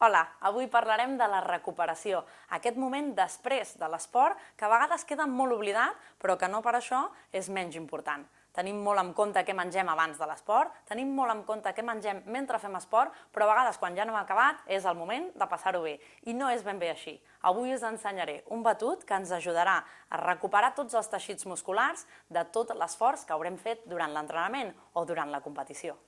Hola, avui parlarem de la recuperació, aquest moment després de l'esport que a vegades queda molt oblidat, però que no per això és menys important. Tenim molt en compte què mengem abans de l'esport, tenim molt en compte què mengem mentre fem esport, però a vegades quan ja no hem acabat és el moment de passar-ho bé. I no és ben bé així. Avui us ensenyaré un batut que ens ajudarà a recuperar tots els teixits musculars de tot l'esforç que haurem fet durant l'entrenament o durant la competició.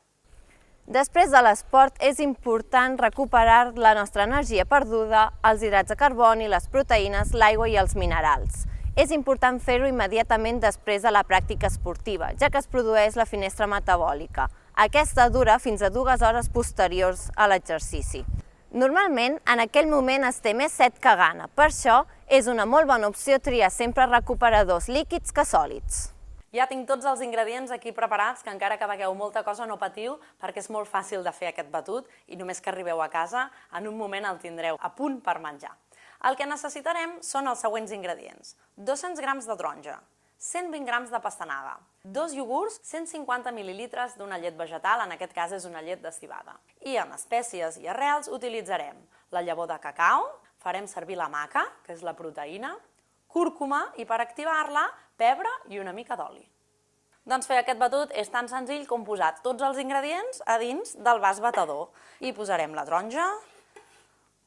Després de l'esport és important recuperar la nostra energia perduda, els hidrats de carboni, les proteïnes, l'aigua i els minerals. És important fer-ho immediatament després de la pràctica esportiva, ja que es produeix la finestra metabòlica. Aquesta dura fins a 2 hores posteriors a l'exercici. Normalment, en aquell moment es té més set que gana, per això és una molt bona opció triar sempre recuperadors líquids que sòlids. Ja tinc tots els ingredients aquí preparats, que encara que vegueu molta cosa no patiu, perquè és molt fàcil de fer aquest batut i només que arribeu a casa, en un moment el tindreu a punt per menjar. El que necessitarem són els següents ingredients: 200 grams de taronja, 120 grams de pastanaga, 2 iogurts, 150 mil·lilitres d'una llet vegetal, en aquest cas és una llet de civada. I en espècies i arrels utilitzarem la llavor de cacau, farem servir la maca, que és la proteïna, cúrcuma i per activar-la, pebre i una mica d'oli. Doncs fer aquest batut és tan senzill com posar tots els ingredients a dins del vas batedor. I posarem la taronja.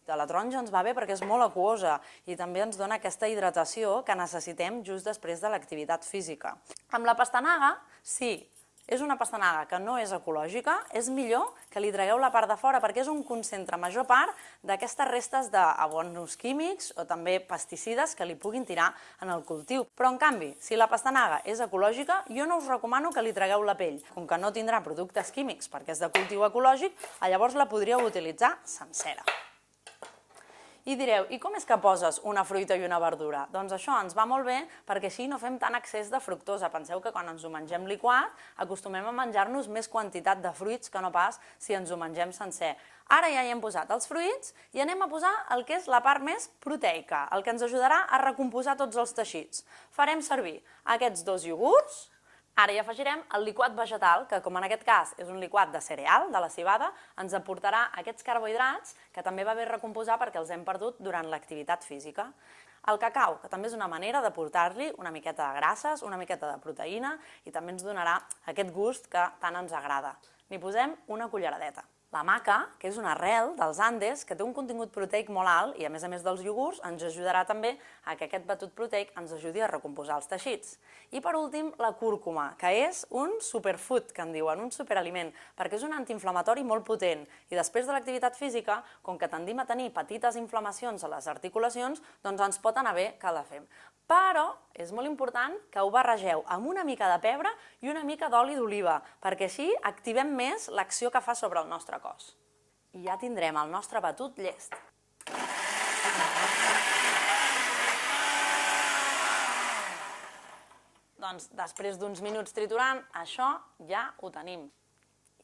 De la taronja ens va bé perquè és molt aquosa i també ens dona aquesta hidratació que necessitem just després de l'activitat física. Amb la pastanaga, sí, és una pastanaga que no és ecològica, és millor que li tragueu la part de fora perquè és on concentra major part d'aquestes restes d'abonos químics o també pesticides que li puguin tirar en el cultiu. Però en canvi, si la pastanaga és ecològica, jo no us recomano que li tragueu la pell. Com que no tindrà productes químics perquè és de cultiu ecològic, llavors la podríeu utilitzar sencera. I direu, i com és que poses una fruita i una verdura? Doncs això ens va molt bé perquè així no fem tant excés de fructosa. Penseu que quan ens ho mengem liquat acostumem a menjar-nos més quantitat de fruits que no pas si ens ho mengem sencer. Ara ja hi hem posat els fruits i anem a posar el que és la part més proteica, el que ens ajudarà a recomposar tots els teixits. Farem servir aquests 2 iogurts. Ara hi afegirem el liquat vegetal, que com en aquest cas és un liquat de cereal, de la civada, ens aportarà aquests carbohidrats que també va bé recomposar perquè els hem perdut durant l'activitat física. El cacau, que també és una manera de portar-li una miqueta de grasses, una miqueta de proteïna i també ens donarà aquest gust que tant ens agrada. N'hi posem una culleradeta. La maca, que és una arrel dels Andes, que té un contingut proteic molt alt i a més dels iogurts ens ajudarà també a que aquest batut proteic ens ajudi a recomposar els teixits. I per últim, la cúrcuma, que és un superfood, que en diuen, un superaliment, perquè és un antiinflamatori molt potent i després de l'activitat física, com que tendim a tenir petites inflamacions a les articulacions, doncs ens pot anar bé que la fem. Però és molt important que ho barregeu amb una mica de pebre i una mica d'oli d'oliva, perquè així activem més l'acció que fa sobre el nostre cos. I ja tindrem el nostre batut llest. Doncs després d'uns minuts triturant, això ja ho tenim.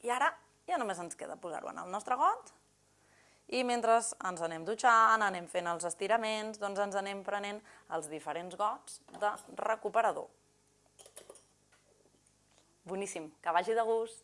I ara ja només ens queda posar-ho en el nostre got i mentre ens anem dutxant, anem fent els estiraments, doncs ens anem prenent els diferents gots de recuperador. Boníssim, que vagi de gust!